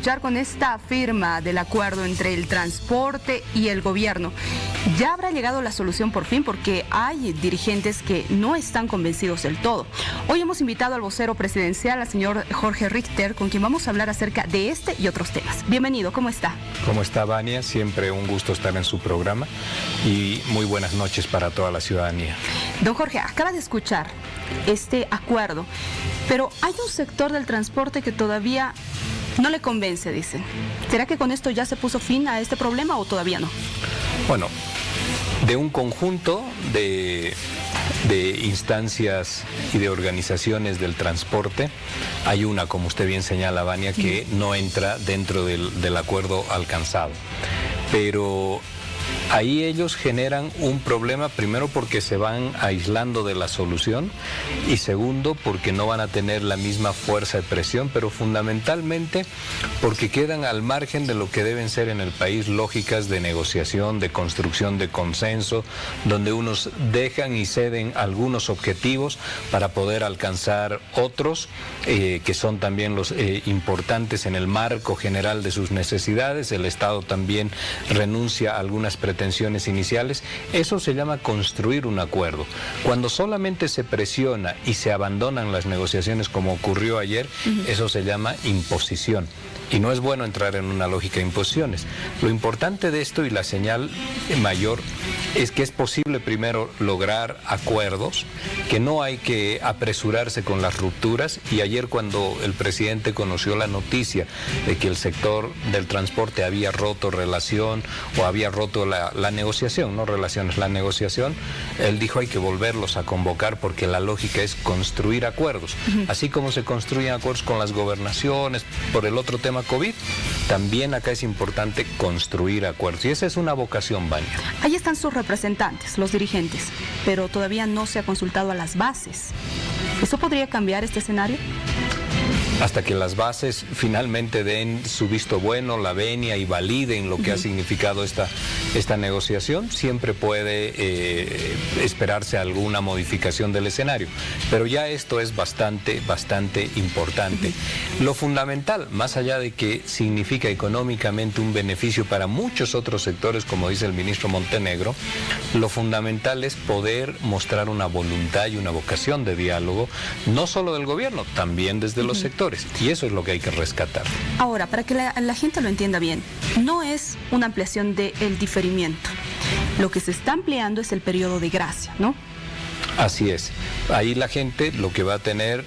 Con esta firma del acuerdo entre el transporte y el gobierno, ¿ya habrá llegado la solución por fin? Porque hay dirigentes que no están convencidos del todo. Hoy hemos invitado al vocero presidencial, al señor Jorge Richter, con quien vamos a hablar acerca de este y otros temas. Bienvenido, ¿cómo está? ¿Cómo está, Vania? Siempre un gusto estar en su programa y muy buenas noches para toda la ciudadanía. Don Jorge, acaba de escuchar este acuerdo, pero hay un sector del transporte que todavía no le convence, dicen. ¿Será que con esto ya se puso fin a este problema o todavía no? Bueno, de un conjunto de instancias y de organizaciones del transporte, hay una, como usted bien señala, Vania, que no entra dentro del acuerdo alcanzado. Pero ahí ellos generan un problema, primero porque se van aislando de la solución y segundo porque no van a tener la misma fuerza de presión, pero fundamentalmente porque quedan al margen de lo que deben ser en el país lógicas de negociación, de construcción de consenso, donde unos dejan y ceden algunos objetivos para poder alcanzar otros que son también los importantes en el marco general de sus necesidades. El Estado también renuncia a algunas pretensiones iniciales. Eso se llama construir un acuerdo. Cuando solamente se presiona y se abandonan las negociaciones como ocurrió ayer, eso se llama imposición. Y no es bueno entrar en una lógica de imposiciones. Lo importante de esto y la señal mayor es que es posible primero lograr acuerdos, que no hay que apresurarse con las rupturas. Y ayer cuando el presidente conoció la noticia de que el sector del transporte había roto relación o había roto la negociación, no relaciones, la negociación, él dijo hay que volverlos a convocar porque la lógica es construir acuerdos. Así como se construyen acuerdos con las gobernaciones por el otro tema COVID, también acá es importante construir acuerdos. Y esa es una vocación, Vania. Ahí están sus representantes, los dirigentes, pero todavía no se ha consultado a las bases. ¿Eso podría cambiar este escenario? Hasta que las bases finalmente den su visto bueno, la venia y validen lo que ha significado esta negociación, siempre puede esperarse alguna modificación del escenario. Pero ya esto es bastante importante. Lo fundamental, más allá de que significa económicamente un beneficio para muchos otros sectores, como dice el ministro Montenegro, lo fundamental es poder mostrar una voluntad y una vocación de diálogo, no solo del gobierno, también desde los sectores. Y eso es lo que hay que rescatar. Ahora, para que la gente lo entienda bien, no es una ampliación del diferimiento. Lo que se está ampliando es el periodo de gracia, ¿no? Así es. Ahí la gente lo que va a tener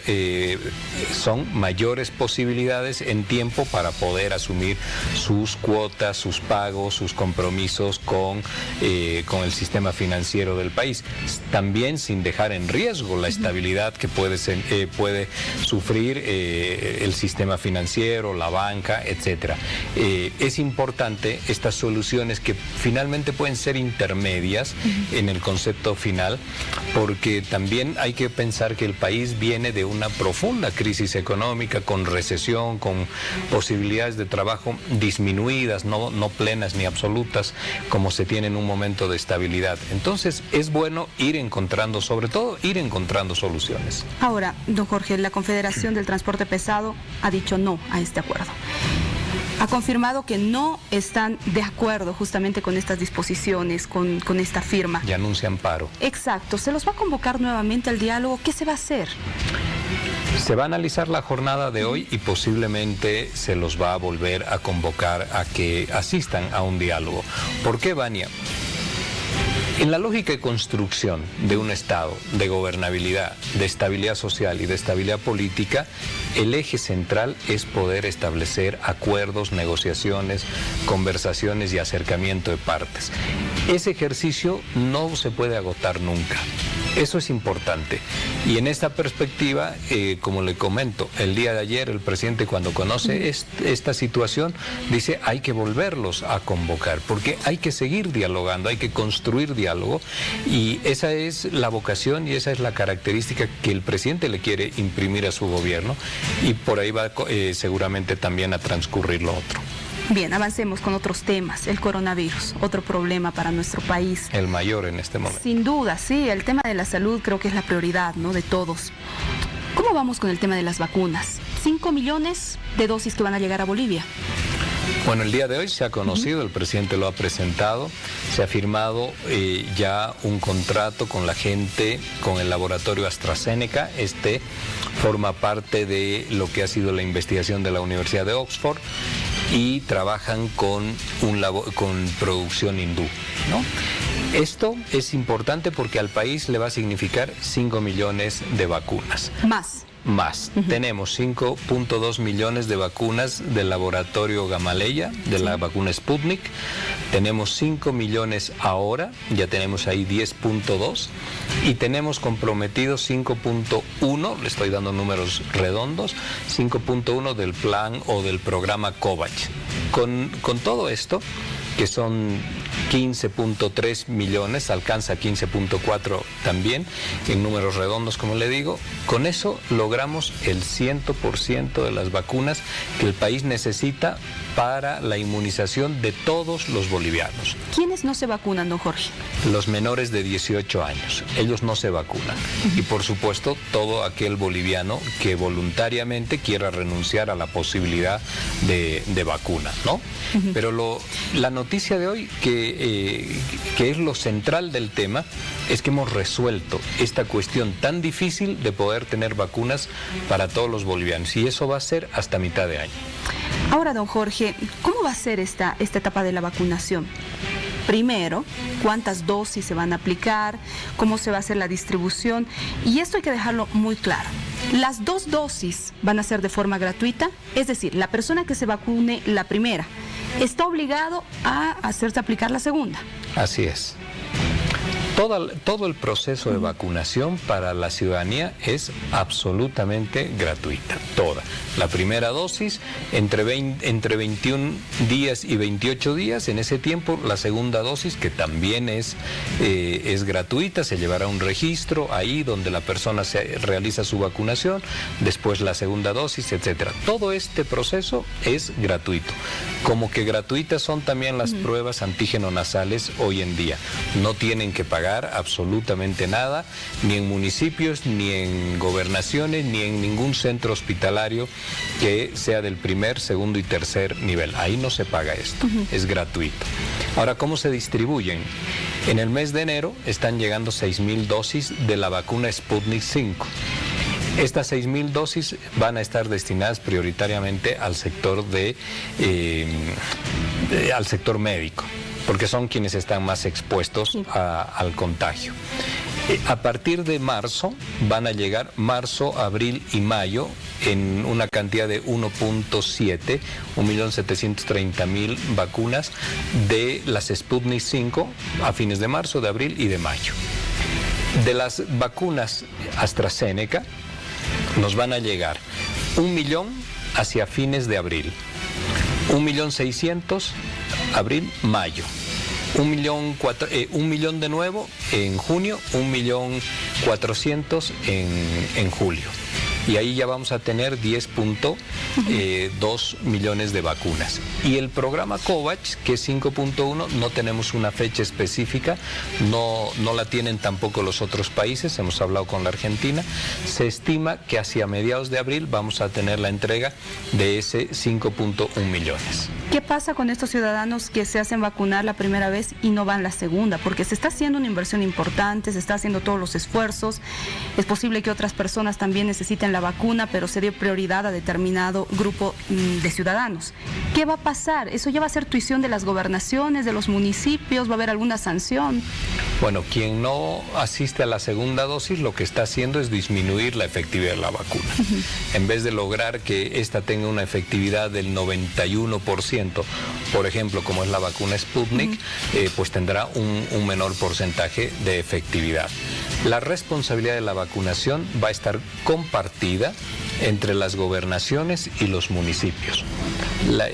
son mayores posibilidades en tiempo para poder asumir sus cuotas, sus pagos, sus compromisos con el sistema financiero del país. También sin dejar en riesgo la estabilidad que puede sufrir el sistema financiero, la banca, etcétera. Es importante estas soluciones que finalmente pueden ser intermedias en el concepto final, porque también hay que pensar que el país viene de una profunda crisis económica, con recesión, con posibilidades de trabajo disminuidas, no plenas ni absolutas, como se tiene en un momento de estabilidad. Entonces es bueno ir encontrando, sobre todo ir encontrando soluciones. Ahora, don Jorge, la Confederación del Transporte Pesado ha dicho no a este acuerdo. Ha confirmado que no están de acuerdo justamente con estas disposiciones, con esta firma. Y anuncian paro. Exacto. ¿Se los va a convocar nuevamente al diálogo? ¿Qué se va a hacer? Se va a analizar la jornada de hoy y posiblemente se los va a volver a convocar a que asistan a un diálogo. ¿Por qué, Vania? En la lógica de construcción de un Estado, de gobernabilidad, de estabilidad social y de estabilidad política, el eje central es poder establecer acuerdos, negociaciones, conversaciones y acercamiento de partes. Ese ejercicio no se puede agotar nunca. Eso es importante. Y en esta perspectiva, como le comento, el día de ayer el presidente, cuando conoce esta situación, dice hay que volverlos a convocar, porque hay que seguir dialogando, hay que construir diálogo, y esa es la vocación y esa es la característica que el presidente le quiere imprimir a su gobierno, y por ahí va seguramente también a transcurrir lo otro. Bien, avancemos con otros temas. El coronavirus, otro problema para nuestro país. El mayor en este momento. Sin duda, sí, el tema de la salud creo que es la prioridad, ¿no?, de todos. ¿Cómo vamos con el tema de las vacunas? 5 millones de dosis que van a llegar a Bolivia. Bueno, el día de hoy se ha conocido, el presidente lo ha presentado, se ha firmado ya un contrato con la gente, con el laboratorio AstraZeneca. Este forma parte de lo que ha sido la investigación de la Universidad de Oxford y trabajan con producción hindú, ¿no? Esto es importante porque al país le va a significar 5 millones de vacunas. Más. Tenemos 5.2 millones de vacunas del laboratorio Gamaleya, de la vacuna Sputnik. Tenemos 5 millones ahora, ya tenemos ahí 10.2. Y tenemos comprometidos 5.1, le estoy dando números redondos, 5.1 del plan o del programa COVAX. Con todo esto, que son 15.3 millones, alcanza 15.4 también, en números redondos, como le digo. Con eso logramos el 100% de las vacunas que el país necesita para la inmunización de todos los bolivianos. ¿Quiénes no se vacunan, don Jorge? Los menores de 18 años, ellos no se vacunan. Y por supuesto, todo aquel boliviano que voluntariamente quiera renunciar a la posibilidad de vacuna, ¿no? Pero la noticia de hoy, que es lo central del tema, es que hemos resuelto esta cuestión tan difícil de poder tener vacunas para todos los bolivianos. Y eso va a ser hasta mitad de año. Ahora, don Jorge, ¿cómo va a ser esta etapa de la vacunación? Primero, cuántas dosis se van a aplicar, cómo se va a hacer la distribución, y esto hay que dejarlo muy claro. Las 2 dosis van a ser de forma gratuita, es decir, la persona que se vacune la primera está obligado a hacerse aplicar la segunda. Así es. Todo el proceso de vacunación para la ciudadanía es absolutamente gratuita, toda. La primera dosis entre 21 días y 28 días, en ese tiempo la segunda dosis, que también es gratuita, se llevará un registro ahí donde la persona realiza su vacunación, después la segunda dosis, etcétera. Todo este proceso es gratuito. Como que gratuitas son también las pruebas antígeno nasales hoy en día. No tienen que pagar absolutamente nada, ni en municipios, ni en gobernaciones, ni en ningún centro hospitalario que sea del primer, segundo y tercer nivel. Ahí no se paga esto, es gratuito. Ahora, ¿cómo se distribuyen? En el mes de enero están llegando 6.000 dosis de la vacuna Sputnik 5. Estas 6.000 dosis van a estar destinadas prioritariamente al sector al sector médico, porque son quienes están más expuestos al contagio. A partir de marzo van a llegar marzo, abril y mayo en una cantidad de 1.7, 1.730.000 vacunas de las Sputnik 5 a fines de marzo, de abril y de mayo. De las vacunas AstraZeneca nos van a llegar 1 millón hacia fines de abril, 1.600.000 abril, mayo, 1 millón de nuevo en junio, 1.400.000 en julio. Y ahí ya vamos a tener 10.2 millones de vacunas. Y el programa COVAX, que es 5.1, no tenemos una fecha específica, no la tienen tampoco los otros países, hemos hablado con la Argentina. Se estima que hacia mediados de abril vamos a tener la entrega de ese 5.1 millones. ¿Qué pasa con estos ciudadanos que se hacen vacunar la primera vez y no van la segunda? Porque se está haciendo una inversión importante, se está haciendo todos los esfuerzos. Es posible que otras personas también necesiten la vacuna, pero se dio prioridad a determinado grupo de ciudadanos. ¿Qué va a pasar? ¿Eso ya va a ser tuición de las gobernaciones, de los municipios? ¿Va a haber alguna sanción? Bueno, quien no asiste a la segunda dosis lo que está haciendo es disminuir la efectividad de la vacuna. En vez de lograr que esta tenga una efectividad del 91%, por ejemplo, como es la vacuna Sputnik, pues tendrá un menor porcentaje de efectividad. La responsabilidad de la vacunación va a estar compartida entre las gobernaciones y los municipios.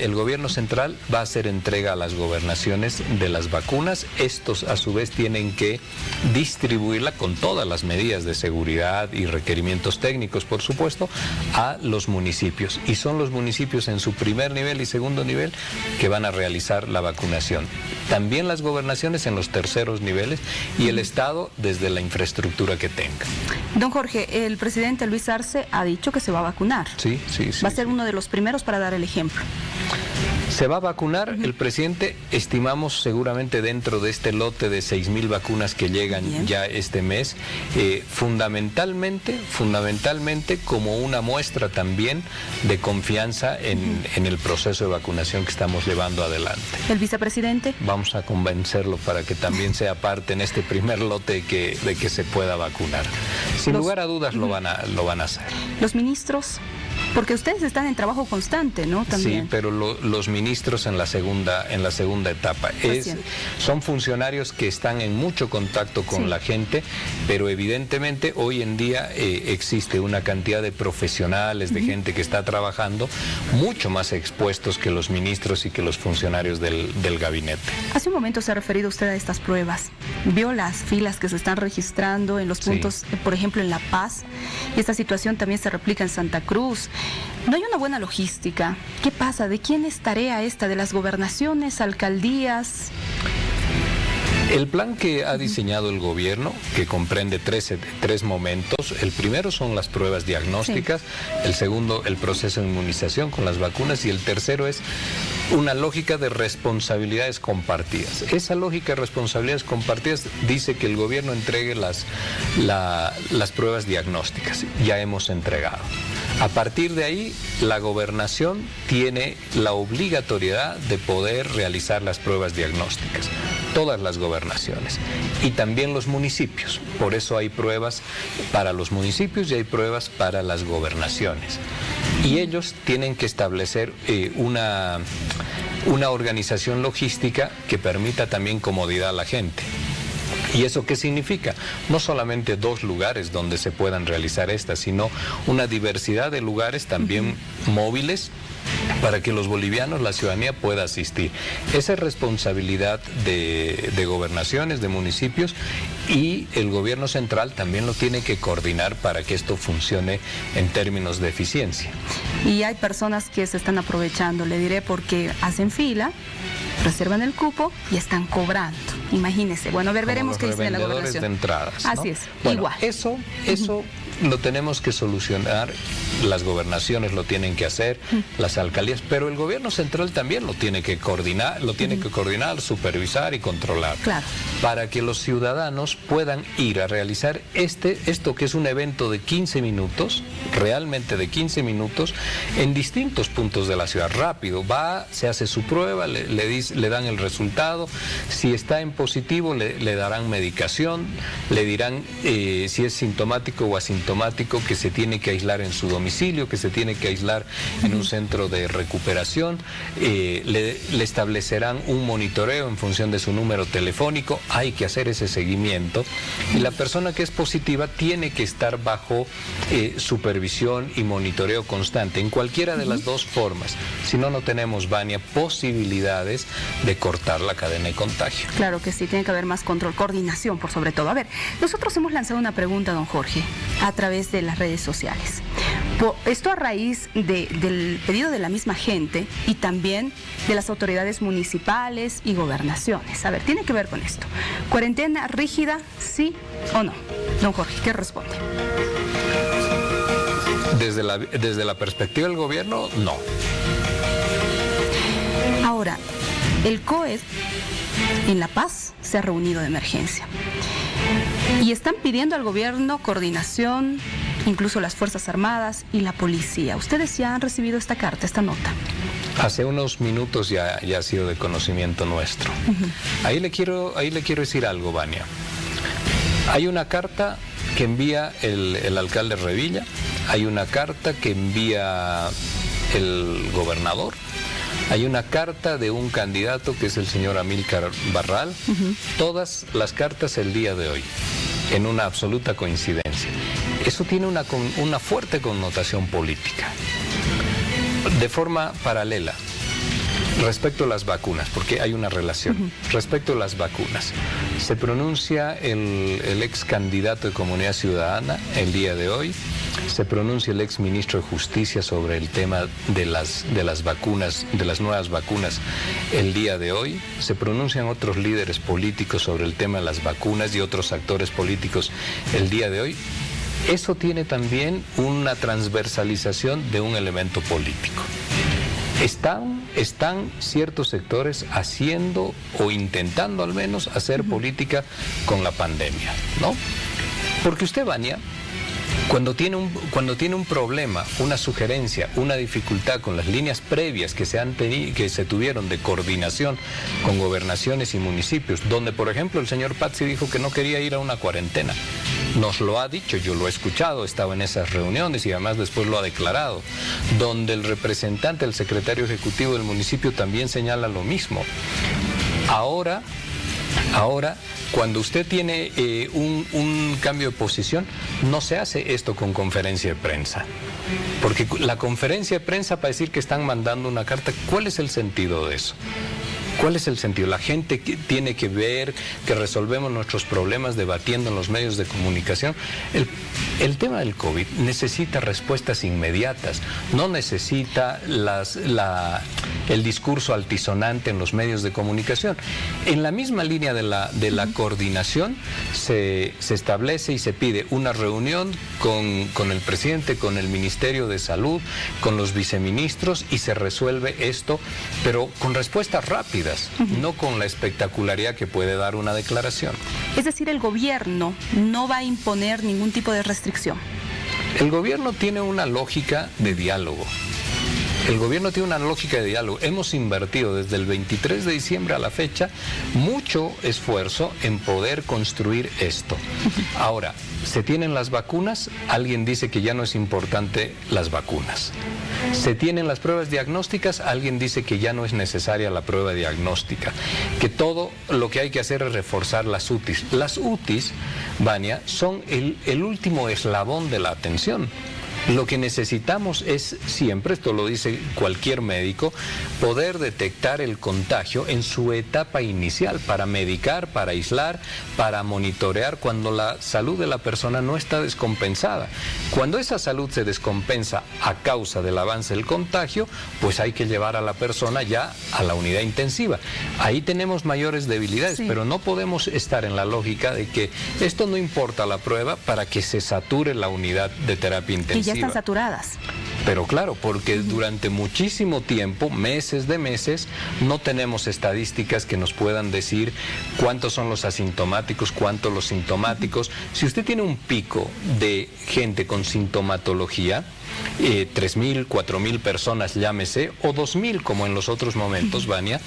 El gobierno central va a hacer entrega a las gobernaciones de las vacunas. Estos, a su vez, tienen que distribuirla con todas las medidas de seguridad y requerimientos técnicos, por supuesto, a los municipios. Y son los municipios en su primer nivel y segundo nivel que van a realizar la vacunación. También las gobernaciones en los terceros niveles y el Estado desde la infraestructura que tenga. Don Jorge, el presidente Luis Arce ha dicho que se va va a vacunar. Sí. Va a ser uno de los primeros para dar el ejemplo. Se va a vacunar el presidente, estimamos seguramente dentro de este lote de 6,000 vacunas que llegan ya este mes, fundamentalmente como una muestra también de confianza en el proceso de vacunación que estamos llevando adelante. ¿El vicepresidente? Vamos a convencerlo para que también sea parte en este primer lote de que se pueda vacunar. Sin lugar a dudas lo van a hacer. ¿Los ministros? Porque ustedes están en trabajo constante, ¿no? También. Sí, pero los ministros en la segunda etapa. Son funcionarios que están en mucho contacto con la gente, pero evidentemente hoy en día existe una cantidad de profesionales, de gente que está trabajando, mucho más expuestos que los ministros y que los funcionarios del gabinete. Hace un momento se ha referido usted a estas pruebas. Vio las filas que se están registrando en los puntos, por ejemplo, en La Paz, y esta situación también se replica en Santa Cruz. No hay una buena logística. ¿Qué pasa? ¿De quién es tarea esta? ¿De las gobernaciones, alcaldías? El plan que ha diseñado el gobierno, que comprende tres momentos, el primero son las pruebas diagnósticas, el segundo el proceso de inmunización con las vacunas y el tercero es una lógica de responsabilidades compartidas. Esa lógica de responsabilidades compartidas dice que el gobierno entregue las pruebas diagnósticas. Ya hemos entregado. A partir de ahí, la gobernación tiene la obligatoriedad de poder realizar las pruebas diagnósticas. Todas las gobernaciones y también los municipios. Por eso hay pruebas para los municipios y hay pruebas para las gobernaciones. Y ellos tienen que establecer una organización logística que permita también comodidad a la gente. ¿Y eso qué significa? No solamente 2 lugares donde se puedan realizar estas, sino una diversidad de lugares también móviles para que los bolivianos, la ciudadanía pueda asistir. Esa es responsabilidad de gobernaciones, de municipios, y el gobierno central también lo tiene que coordinar para que esto funcione en términos de eficiencia. Y hay personas que se están aprovechando, le diré, porque hacen fila, reservan el cupo y están cobrando. Imagínese. Bueno, veremos qué dice la gobernación. De entradas, ¿no? Así es, bueno, igual. Eso lo tenemos que solucionar, las gobernaciones lo tienen que hacer, las alcaldías, pero el gobierno central también lo tiene que coordinar, supervisar y controlar. Claro. Para que los ciudadanos puedan ir a realizar esto que es un evento de 15 minutos, realmente de 15 minutos, en distintos puntos de la ciudad. Rápido, se hace su prueba, le dan el resultado, si está en positivo le darán medicación, le dirán si es sintomático o asintomático, que se tiene que aislar en su domicilio, que se tiene que aislar en un centro de recuperación, le establecerán un monitoreo en función de su número telefónico, hay que hacer ese seguimiento y la persona que es positiva tiene que estar bajo supervisión y monitoreo constante, en cualquiera de las dos formas, si no, no tenemos, Vania, posibilidades de cortar la cadena de contagio. Claro que sí, tiene que haber más control, coordinación por sobre todo. A ver, nosotros hemos lanzado una pregunta, don Jorge, a través de las redes sociales. Esto a raíz del pedido de la misma gente y también de las autoridades municipales y gobernaciones. A ver, tiene que ver con esto. ¿Cuarentena rígida, sí o no? Don Jorge, ¿qué responde? Desde la perspectiva del gobierno, no. Ahora, el COED en La Paz se ha reunido de emergencia y están pidiendo al gobierno coordinación, incluso las Fuerzas Armadas y la policía. ¿Ustedes ya han recibido esta carta, esta nota? Hace unos minutos ya ha sido de conocimiento nuestro. Ahí le quiero decir algo, Vania. Hay una carta que envía el alcalde Revilla, hay una carta que envía el gobernador, hay una carta de un candidato que es el señor Amílcar Barral, todas las cartas el día de hoy, en una absoluta coincidencia. Eso tiene una fuerte connotación política. De forma paralela, respecto a las vacunas, porque hay una relación. Respecto a las vacunas, se pronuncia el ex candidato de Comunidad Ciudadana el día de hoy, se pronuncia el ex ministro de Justicia sobre el tema de las vacunas, de las nuevas vacunas el día de hoy, se pronuncian otros líderes políticos sobre el tema de las vacunas y otros actores políticos el día de hoy. eso tiene también una transversalización de un elemento político. Están ciertos sectores haciendo o intentando al menos hacer política con la pandemia, ¿no? Porque usted, Vania, cuando tiene un problema, una sugerencia, una dificultad con las líneas previas que se tuvieron de coordinación con gobernaciones y municipios, donde por ejemplo el señor Pazzi dijo que no quería ir a una cuarentena, nos lo ha dicho, yo lo he escuchado, estaba en esas reuniones y además después lo ha declarado, donde el representante, el secretario ejecutivo del municipio también señala lo mismo. Ahora, cuando usted tiene un cambio de posición, no se hace esto con conferencia de prensa. Porque la conferencia de prensa para decir que están mandando una carta, ¿cuál es el sentido de eso? ¿Cuál es el sentido? La gente tiene que ver que resolvemos nuestros problemas debatiendo en los medios de comunicación. El tema del COVID necesita respuestas inmediatas, no necesita el discurso altisonante en los medios de comunicación. En la misma línea de la coordinación se establece y se pide una reunión con el presidente, con el Ministerio de Salud, con los viceministros y se resuelve esto, pero con respuestas rápidas. No con la espectacularidad que puede dar una declaración. Es decir, el gobierno no va a imponer ningún tipo de restricción. El gobierno tiene una lógica de diálogo. El gobierno tiene una lógica de diálogo. Hemos invertido desde el 23 de diciembre a la fecha mucho esfuerzo en poder construir esto. Ahora, se tienen las vacunas, alguien dice que ya no es importante las vacunas. Se tienen las pruebas diagnósticas, alguien dice que ya no es necesaria la prueba diagnóstica, que todo lo que hay que hacer es reforzar las UTIs. Las UTIs, Vania, son el último eslabón de la atención. Lo que necesitamos es siempre, esto lo dice cualquier médico, poder detectar el contagio en su etapa inicial para medicar, para aislar, para monitorear cuando la salud de la persona no está descompensada. Cuando esa salud se descompensa a causa del avance del contagio, pues hay que llevar a la persona ya a la unidad intensiva. Ahí tenemos mayores debilidades, sí, pero no podemos estar en la lógica de que esto no importa la prueba para que se sature la unidad de terapia intensiva. Ya están saturadas. Pero claro, porque durante muchísimo tiempo, meses de meses, no tenemos estadísticas que nos puedan decir cuántos son los asintomáticos, cuántos los sintomáticos. Si usted tiene un pico de gente con sintomatología, 3.000, 4.000 personas, llámese, o 2.000 como en los otros momentos, Vania,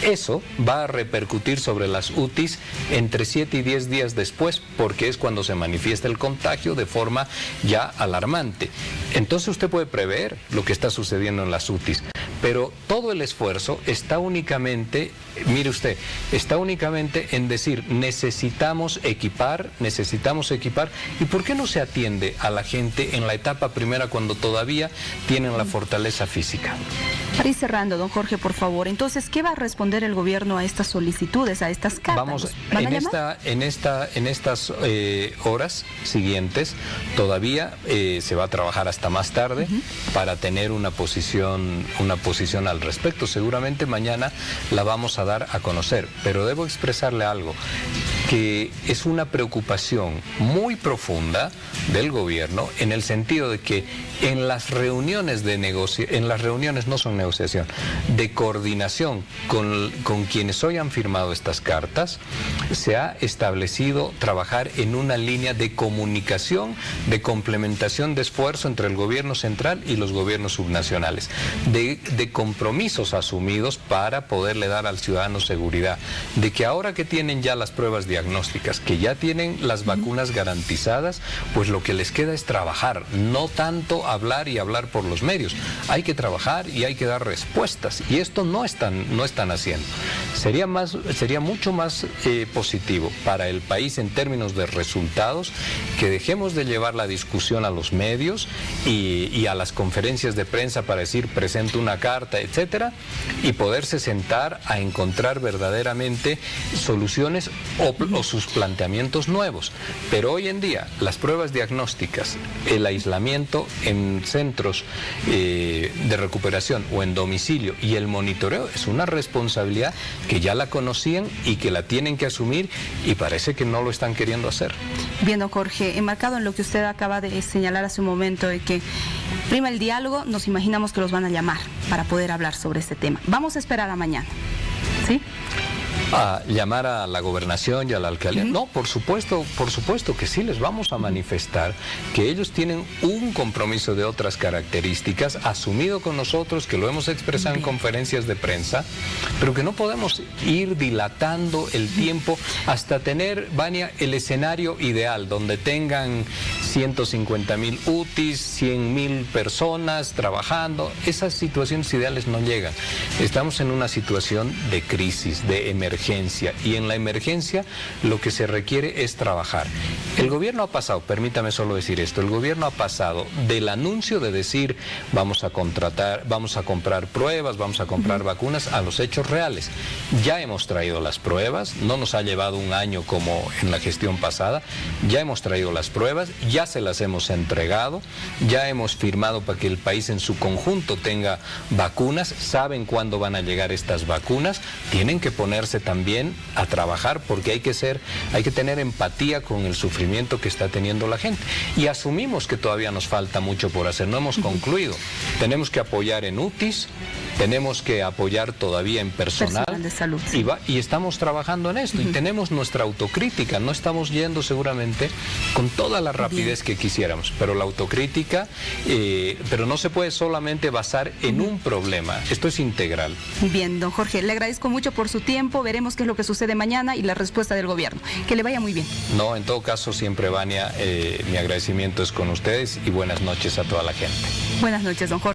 eso va a repercutir sobre las UTIs entre 7 y 10 días después, porque es cuando se manifiesta el contagio de forma ya alarmante. Entonces usted puede prever lo que está sucediendo en las UTIs, pero todo el esfuerzo está únicamente, mire usted, está únicamente en decir necesitamos equipar, ¿y por qué no se atiende a la gente en la etapa primera cuando todavía tienen la fortaleza física? Para ir cerrando, don Jorge, por favor, entonces, ¿qué va a responder el gobierno a estas solicitudes, a estas cartas? Vamos, en estas horas siguientes todavía se va a trabajar hasta más tarde para tener una posición al respecto. Seguramente mañana la vamos a dar a conocer, pero debo expresarle algo, que es una preocupación muy profunda del gobierno en el sentido de que en las reuniones no son negociación, de coordinación con quienes hoy han firmado estas cartas, se ha establecido trabajar en una línea de comunicación, de complementación de esfuerzo entre el gobierno central y los gobiernos subnacionales, de compromisos asumidos para poderle dar al ciudadano seguridad, de que ahora que tienen ya las pruebas diagnósticas, que ya tienen las vacunas garantizadas, pues lo que les queda es trabajar, no tanto hablar y hablar por los medios. Hay que trabajar y hay que dar respuestas, y esto no están haciendo. Sería mucho más positivo para el país en términos de resultados que dejemos de llevar la discusión a los medios y a las conferencias de prensa para decir presento una carta, etcétera, y poderse sentar a encontrar verdaderamente soluciones o sus planteamientos nuevos. Pero hoy en día las pruebas diagnósticas, el aislamiento en centros de recuperación o en domicilio y el monitoreo es una responsabilidad que ya la conocían y que la tienen que asumir, y parece que no lo están queriendo hacer. Bien, don Jorge, enmarcado en lo que usted acaba de señalar hace un momento, de que prima el diálogo, nos imaginamos que los van a llamar para poder hablar sobre este tema. Vamos a esperar a mañana, ¿sí? A llamar a la gobernación y a la alcaldía. No, por supuesto que sí, les vamos a manifestar que ellos tienen un compromiso de otras características asumido con nosotros, que lo hemos expresado en conferencias de prensa, pero que no podemos ir dilatando el tiempo hasta tener, Vania, el escenario ideal, donde tengan 150,000 UTIs, 100,000 personas trabajando. Esas situaciones ideales no llegan. Estamos en una situación de crisis, de emergencia, y en la emergencia lo que se requiere es trabajar. El gobierno ha pasado, permítame solo decir esto, el gobierno ha pasado del anuncio de decir vamos a contratar, vamos a comprar pruebas, vamos a comprar vacunas, a los hechos reales. Ya hemos traído las pruebas, no nos ha llevado un año como en la gestión pasada, ya hemos traído las pruebas, ya se las hemos entregado, ya hemos firmado para que el país en su conjunto tenga vacunas, saben cuándo van a llegar estas vacunas, tienen que ponerse también a trabajar, porque hay que tener empatía con el sufrimiento que está teniendo la gente. Y asumimos que todavía nos falta mucho por hacer, no hemos concluido. Tenemos que apoyar en UTIs, tenemos que apoyar todavía en personal de salud. Y estamos trabajando en esto, y tenemos nuestra autocrítica, no estamos yendo seguramente con toda la rapidez que quisiéramos, pero la autocrítica, pero no se puede solamente basar en un problema, esto es integral. Bien, don Jorge, le agradezco mucho por su tiempo, veremos qué es lo que sucede mañana y la respuesta del gobierno. Que le vaya muy bien. No, en todo caso, siempre, Vania, mi agradecimiento es con ustedes y buenas noches a toda la gente. Buenas noches, don Jorge.